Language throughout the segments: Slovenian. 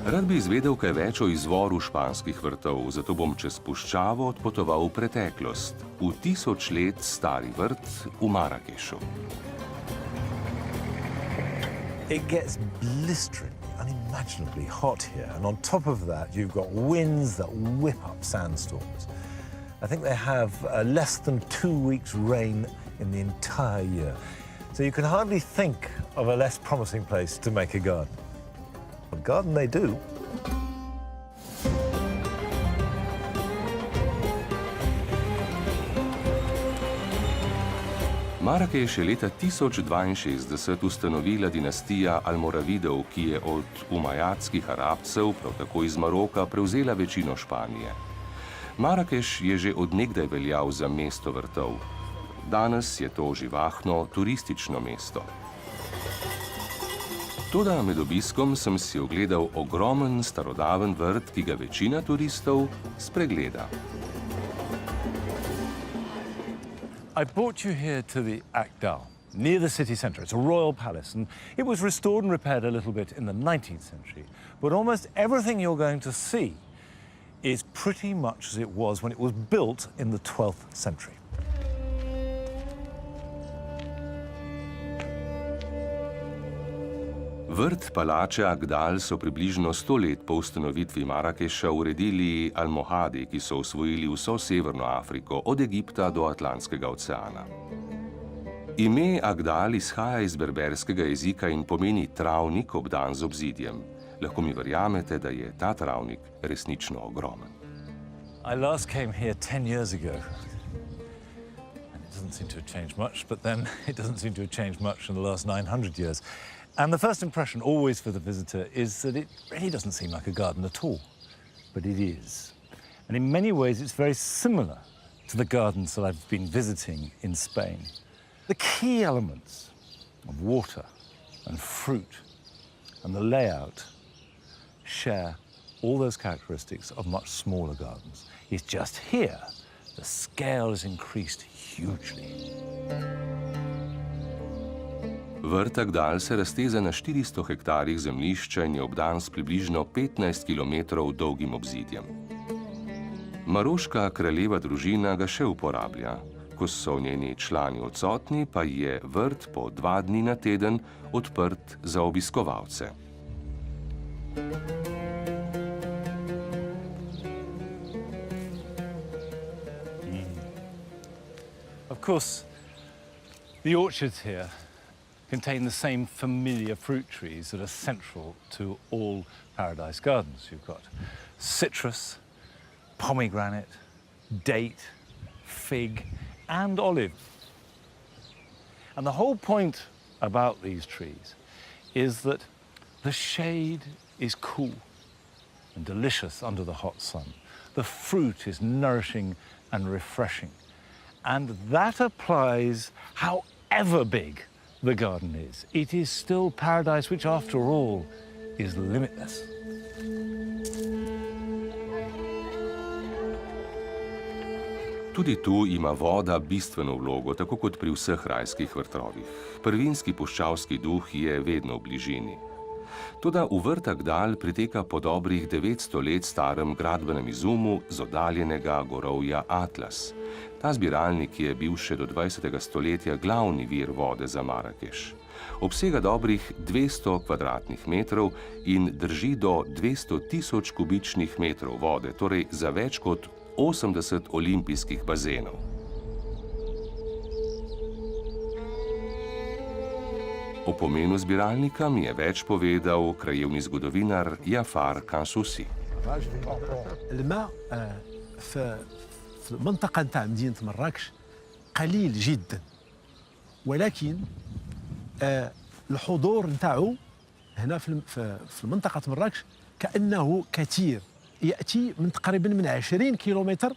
Rad bi izvedel kaj več o izvoru španskih vrtov, zato bom čez puščavo odpotoval v preteklost, v 1000 let stari vrt v Marakešu. It gets blisteringly, unimaginably hot here, and on top of that you've got winds that whip up sandstorms. I think they have less than 2 weeks rain in the entire year. So you can hardly think of a less promising place to make a garden. A garden they do. Marakeš je leta 1062 ustanovila dinastija Almoravidov, ki je od umajadskih Arabcev, prav tako iz Maroka, prevzela večino Španije. Marakeš je že od nekdaj veljal za mesto vrtov. Danes je to živahno, turistično mesto. Toda med obiskom sem si ogledal ogromen starodaven vrt, ki ga večina turistov spregleda. I brought you here to the Akdal, near the city centre. It's a royal palace, and it was restored and repaired a little bit in the 19th century. But almost everything you're going to see is pretty much as it was when it was built in the 12th century. Vrt palače Akdal so približno 100 let po ustanovitvi Marakeša uredili Almohadi, ki so osvojili vso severno Afriko, od Egipta do Atlantskega oceana. Ime Akdal izhaja iz berberskega jezika in pomeni travnik obdan z obzidjem. Lahko mi verjamete, da je ta travnik resnično ogromen. I last came here 10 years ago. And it doesn't seem to have changed much, but then it doesn't seem to have changed much in the last 900 years. And the first impression always for the visitor is that it really doesn't seem like a garden at all, but it is. And in many ways it's very similar to the gardens that I've been visiting in Spain. The key elements of water and fruit and the layout share all those characteristics of much smaller gardens. It's just here the scale is increased hugely. Vrt Akdal se razteza na 400 hektarjih zemljišča in je obdan s približno 15 kilometrov dolgim obzidjem. Maroška kraljeva družina ga še uporablja. Ko so njeni člani odsotni, pa je vrt po 2 dni na teden odprt za obiskovalce. Of course, the orchards here contain the same familiar fruit trees that are central to all paradise gardens. You've got citrus, pomegranate, date, fig, and olive. And the whole point about these trees is that the shade is cool and delicious under the hot sun. The fruit is nourishing and refreshing. And that applies however big the garden is. It is still paradise, which after all is limitless. Tudi tu ima voda bistveno vlogo, tako kot pri vseh rajskih vrtovih. Prvinski puščavski duh je vedno v bližini. Toda v vrt Akdal priteka po dobrih 900 let starem gradbenem izumu z oddaljenega gorovja Atlas. Ta zbiralnik je bil še do 20. stoletja glavni vir vode za Marakeš. Obsega dobrih 200 kvadratnih metrov in drži do 200 000 kubičnih metrov vode, torej za več kot 80 olimpijskih bazenov. O pomenu zbiralnika mi je več povedal krajevni zgodovinar Jafar Kansusi. الماء في المنطقة نتاع مدينة مراكش قليل جدا، ولكن الحضور نتاعو هنا في منطقة مراكش كأنه كثير، يأتي من تقريبا من 20 كيلومتر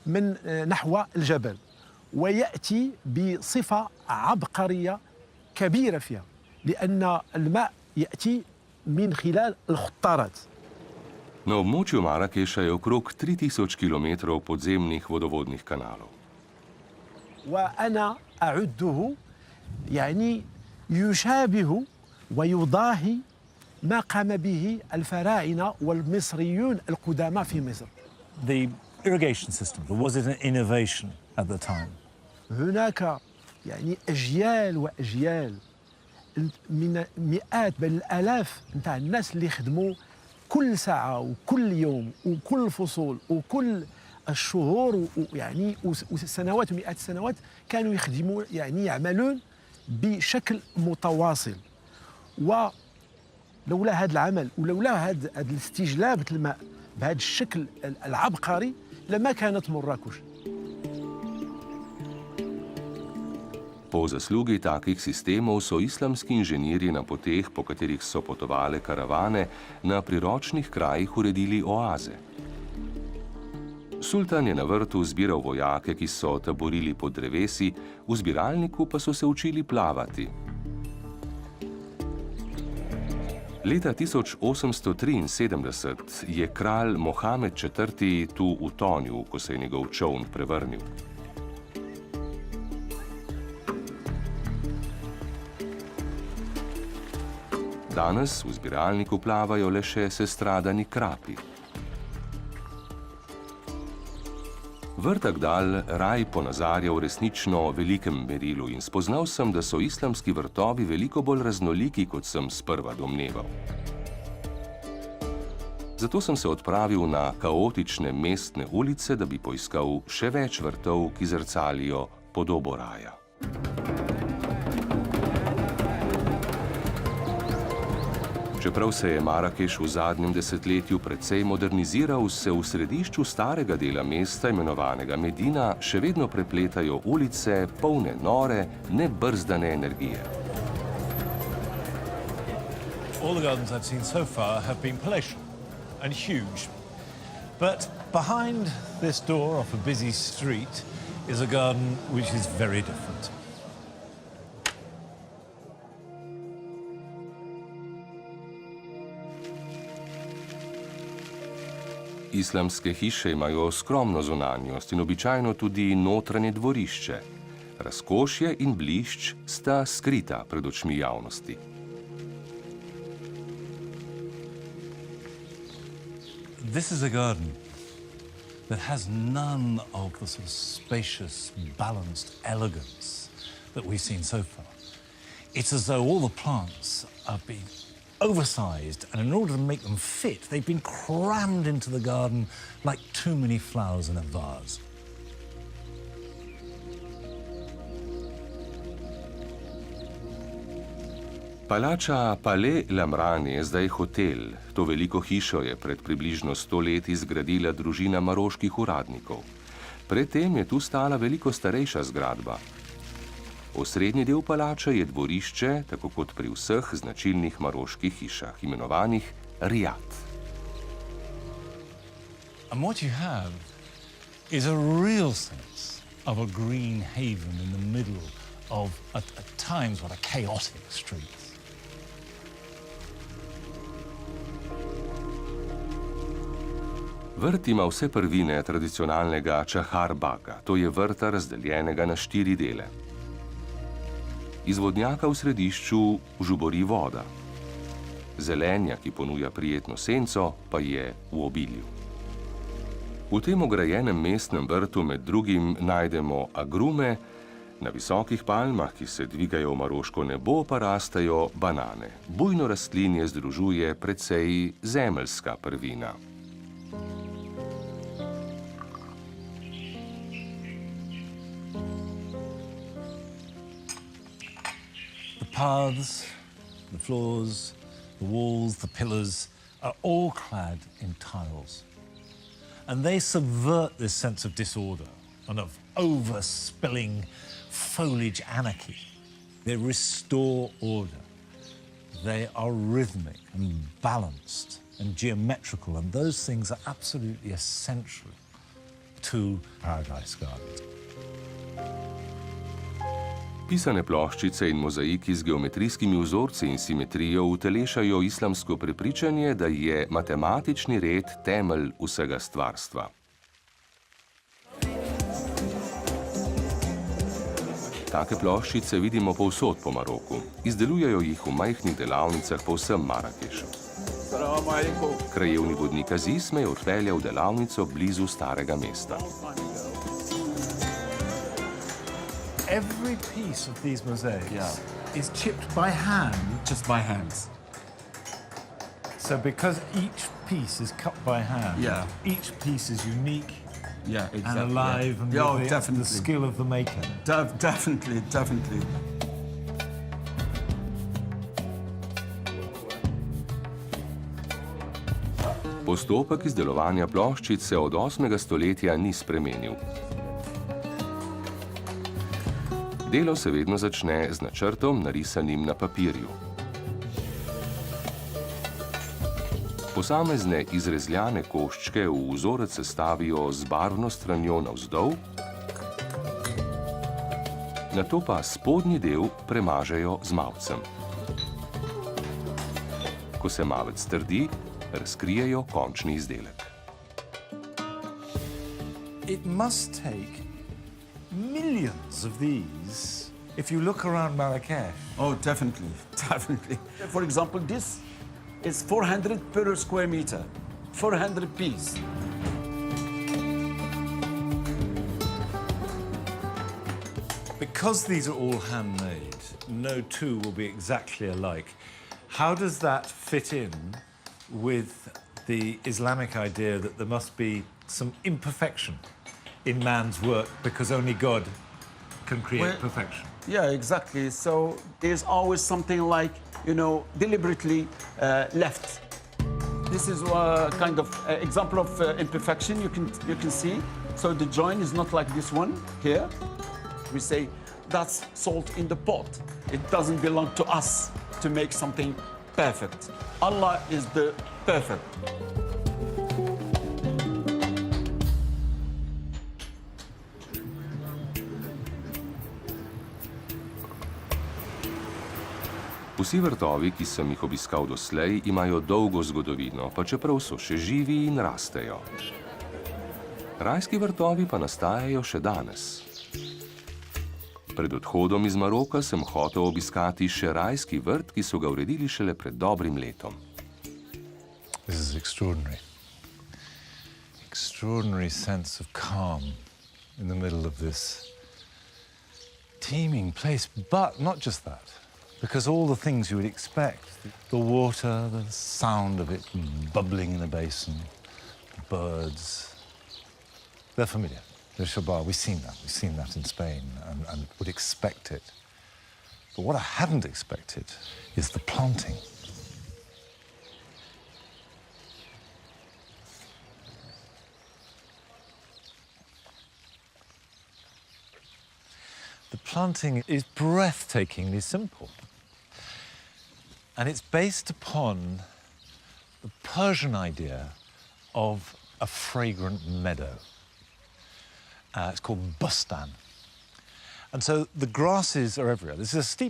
من نحو الجبل، ويأتي بصفة عبقرية كبيرة فيها، لأن الماء يأتي من خلال الخطارات. Na območju Marakeša je okrog 3000 km podzemnih vodovodnih kanalov. وأنا أعده يعني يشابه ويضاهي ما قام به الفراعنة والمصريون القدامى في مصر. The irrigation system, was it an innovation at the time? هناك يعني أجيال وأجيال من مئات بل الآلاف نتاع الناس اللي خدموا كل ساعة وكل يوم وكل فصول وكل الشهور ويعني وسنوات ومئات السنوات كانوا يخدموا يعني يعملون بشكل متواصل. ولولا هذا العمل ولولا هذا الاستجلاب الماء بهذا الشكل العبقري لما كانت مراكش. Po zaslugi takih sistemov so islamski inženirji na poteh, po katerih so potovale karavane, na priročnih krajih uredili oaze. Sultan je na vrtu zbiral vojake, ki so taborili pod drevesi, v zbiralniku pa so se učili plavati. Leta 1873 je kralj Mohamed IV. Tu utonil, ko se je njegov čoln prevrnil. Danes v zbiralniku plavajo le še sestradani krapi. Vrtagdal raj ponazarja v resnično velikem merilu in spoznal sem, da so islamski vrtovi veliko bolj raznoliki, kot sem sprva domneval. Zato sem se odpravil na kaotične mestne ulice, da bi poiskal še več vrtov, ki zrcalijo podobo raja. Čeprav se je Marakeš v zadnjem desetletju precej moderniziral, se v središču starega dela mesta, imenovanega Medina, še vedno prepletajo ulice, polne nore, nebrzdane energije. All the gardens I've seen so far have been palatial and huge. But behind this door off a busy street is a garden which is very different. Islamske hiše imajo skromno zunanjost in običajno tudi notranje dvorišče. Razkošje in blišč sta skrita pred očmi javnosti. This is a garden that has none of the sort of spacious, balanced elegance that we've seen so far. It's as though all the plants have been oversized, and in order to make them fit, they've been crammed into the garden like too many flowers in a vase. Palača Palais Lamran je zdaj hotel. To veliko hišo je pred približno 100 leti zgradila družina maroških uradnikov. Predtem je tu stala veliko starejša zgradba. Osrednji del palače je dvorišče, tako kot pri vseh značilnih maroških hišah, imenovanih riad. And what you have is a real sense of a green haven in the middle of, at times, what are chaotic streets. Vrt ima vse prvine tradicionalnega čahar baga, to je vrta razdeljenega na 4 dele. Iz vodnjaka v središču žubori voda. Zelenja, ki ponuja prijetno senco, pa je v obilju. V tem ograjenem mestnem vrtu med drugim najdemo agrume, na visokih palmah, ki se dvigajo v maroško nebo, pa rastejo banane. Bujno rastlinje združuje precej zemeljska prvina. The paths, the floors, the walls, the pillars are all clad in tiles. And they subvert this sense of disorder and of overspilling foliage anarchy. They restore order. They are rhythmic and balanced and geometrical, and those things are absolutely essential to Paradise Gardens. Pisane ploščice in mozaiki z geometrijskimi vzorci in simetrijo utelešajo islamsko prepričanje, da je matematični red temelj vsega stvarstva. Take ploščice vidimo povsod po Maroku. Izdelujejo jih v majhnih delavnicah po vsem Marakešu. Krajevni vodnik Aziz me je odpeljal v delavnico blizu starega mesta. Every piece of these mosaics is chipped by hand. Just by hands. So because each piece is cut by hand, each piece is unique Exactly. and alive and with the skill of the maker. Definitely. Postopek izdelovanja ploščic se od 8. stoletja ni spremenil. Delo se vedno začne z načrtom, narisanim na papirju. Posamezne izrezljane koščke v vzorec sestavijo z barvno stranjo navzdol, nato pa spodnji del premažejo z mavcem. Ko se mavec strdi, razkrijejo končni izdelek. It must take millions of these if you look around Marrakesh. Oh, definitely. For example, this is 400 per square meter, 400 pieces. Because these are all handmade, no two will be exactly alike. How does that fit in with the Islamic idea that there must be some imperfection in man's work because only God can create perfection? Yeah, exactly. So there's always something like, deliberately left. This is a kind of example of imperfection you can see. So the joint is not like this one here. We say that's salt in the pot. It doesn't belong to us to make something perfect. Allah is the perfect. Vsi vrtovi, ki sem jih obiskal doslej, imajo dolgo zgodovino, pa čeprav so še živi in rastejo. Rajski vrtovi pa nastajajo še danes. Pred odhodom iz Maroka sem hotel obiskati še rajski vrt, ki so ga uredili šele pred dobrim letom. This is extraordinary. Extraordinary sense of calm in the middle of this teeming place, but not just that. Because all the things you would expect, the water, the sound of it bubbling in a basin, the birds, they're familiar. The shabar, we've seen that in Spain and would expect it. But what I hadn't expected is the planting. The planting is breathtakingly simple. And it's based upon the Persian idea of a fragrant meadow. It's called bustan. And so the grasses are everywhere. This is a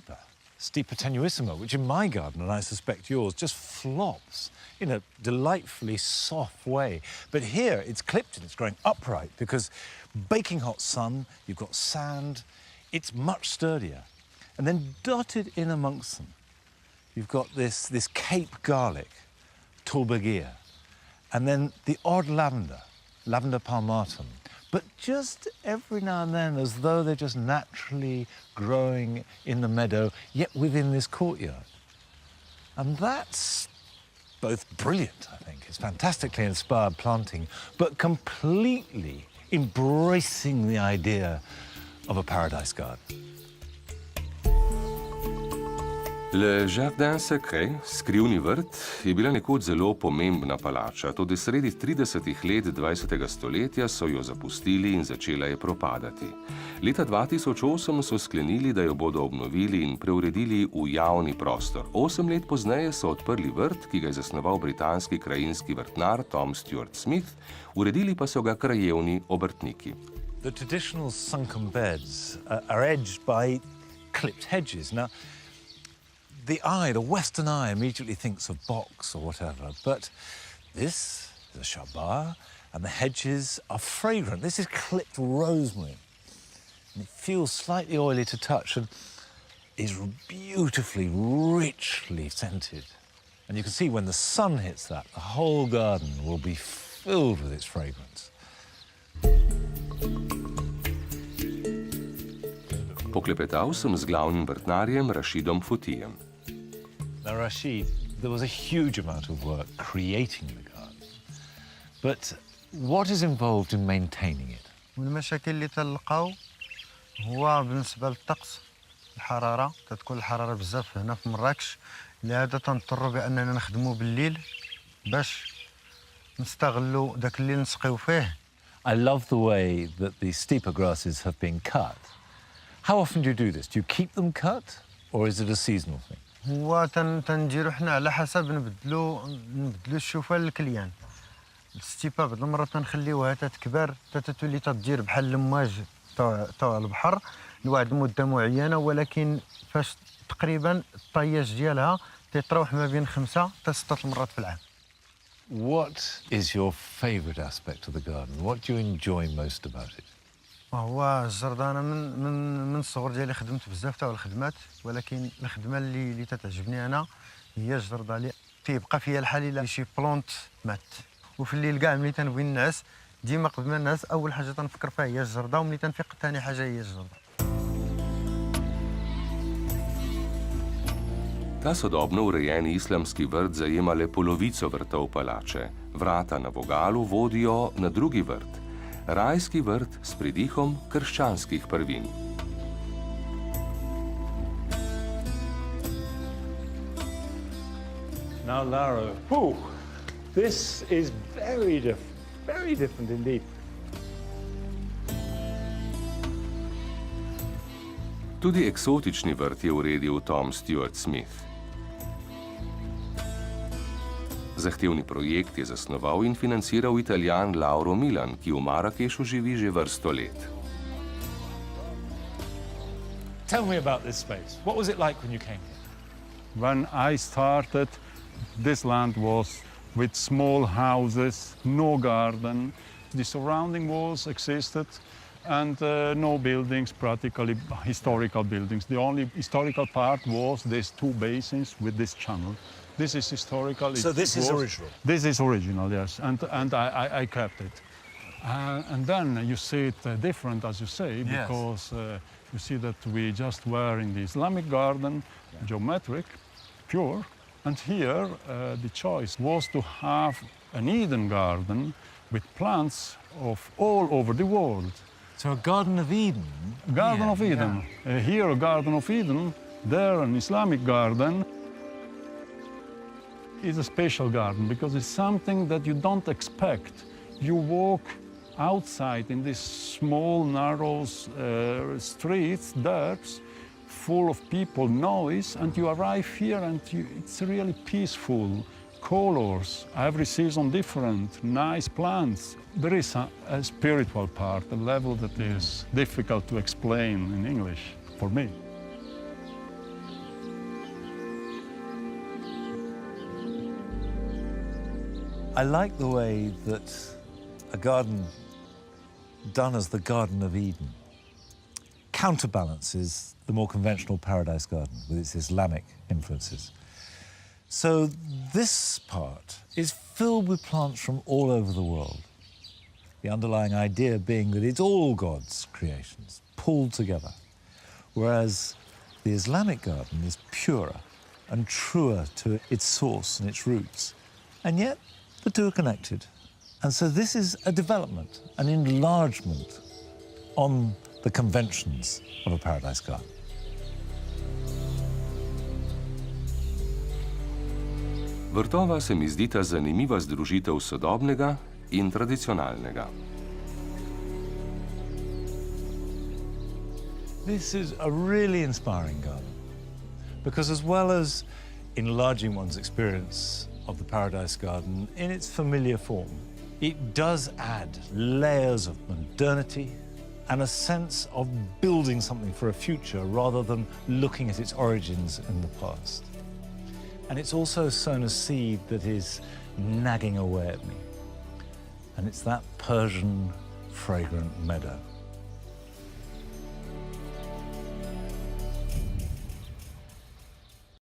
Stipa tenuissima, which in my garden, and I suspect yours, just flops in a delightfully soft way. But here it's clipped and it's growing upright because baking hot sun, you've got sand, it's much sturdier. And then dotted in amongst them, you've got this Cape garlic, tulbagia, and then the odd lavender palmatum. But just every now and then, as though they're just naturally growing in the meadow, yet within this courtyard. And that's both brilliant, I think. It's fantastically inspired planting, but completely embracing the idea of a paradise garden. Le Jardin Secret, skrivni vrt, je bila nekoč zelo pomembna palača, tudi sredi 30. let 20. stoletja so jo zapustili in začela je propadati. Leta 2008 so sklenili, da jo bodo obnovili in preuredili v javni prostor. 8 let pozneje so odprli vrt, ki ga je zasnoval britanski krajinski vrtnar Tom Stuart Smith, uredili pa so ga krajevni obrtniki. The traditional sunken beds are edged by clipped hedges. Now, the Western eye immediately thinks of box or whatever, but this is a shabar, and the hedges are fragrant. This is clipped rosemary. And it feels slightly oily to touch and is beautifully, richly scented. And you can see when the sun hits that, the whole garden will be filled with its fragrance. Poklepetal sem z glavnim vrtnarjem Rashidom Futijem. Now, Rashid, there was a huge amount of work creating the garden. But what is involved in maintaining it? والمشاكل اللي تلقاو هو بالنسبة للطقس الحرارة كتكون الحرارة بزاف هنا في مراكش لهذا تنضطروا بأننا نخدموا بالليل باش نستغلوا داك الليل نسقيو فيه. I love the way that the steeper grasses have been cut. How often do you do this? Do you keep them cut or is it a seasonal thing? هو تنديرو حنا على حسب نبدلو الشوفة للكليان. الستيبا بعض المرات تنخليوها تتكبر تتولي تدير بحال المواج تاع البحر لواحد المدة معينة ولكن فاش تقريبا الطياج ديالها تيتراوح ما بين 5 حتى 6 المرات في العام. What is your favourite aspect of the garden? What do you enjoy most about it? هو الجردة أنا من الصغر ديالي خدمت بزاف تاع الخدمات ولكن الخدمة اللي تتعجبني أنا هي الجردة اللي تيبقى فيها الحال إلا شي بلونت مات وفي الليل كاع ملي تنبغي ننعس ديما قبل ما ننعس أول حاجة تنفكر فيها هي الجردة وملي تنفيق ثاني حاجة هي الجردة. Ta sodobno urejeni islamski vrt zajema le polovico vrtov palače. Vrata na vogalu vodijo na drugi vrt. Rajski vrt s pridihom krščanskih prvin. Now, Lara, this is very different indeed. Tudi eksotični vrt je uredil Tom Stuart Smith. Zahtevni projekt je zasnoval in financiral Italijan Lauro Milan, ki v Marakešu živi že vrsto let. Tell me about this space. What was it like when you came here? When I started, this land was with small houses, no garden. The surrounding walls existed and no buildings, practically historical buildings. The only historical part was these 2 basins with this channel. This is historical. So this is original? This is original, yes, and I kept it. And then you see it different, as you say, because you see that we just were in the Islamic garden, geometric, pure, and here the choice was to have an Eden garden with plants of all over the world. So a Garden of Eden? Garden of Eden. Here a Garden of Eden, there an Islamic garden. It's a special garden because it's something that you don't expect. You walk outside in these small, narrow streets, dirt, full of people, noise, and you arrive here and it's really peaceful. Colors, every season different, nice plants. There is a spiritual part, a level that is difficult to explain in English for me. I like the way that a garden done as the Garden of Eden counterbalances the more conventional paradise garden with its Islamic influences. So this part is filled with plants from all over the world. The underlying idea being that it's all God's creations, pulled together. Whereas the Islamic garden is purer and truer to its source and its roots. And yet, the 2 are connected. And so this is a development, an enlargement on the conventions of a paradise garden. Vrtova se mi zdita zanimiva združitev sodobnega in tradicionalnega. This is a really inspiring garden because as well as enlarging one's experience of the paradise garden in its familiar form, it does add layers of modernity and a sense of building something for a future rather than looking at its origins in the past. And it's also sown a seed that is nagging away at me. And it's that Persian fragrant meadow.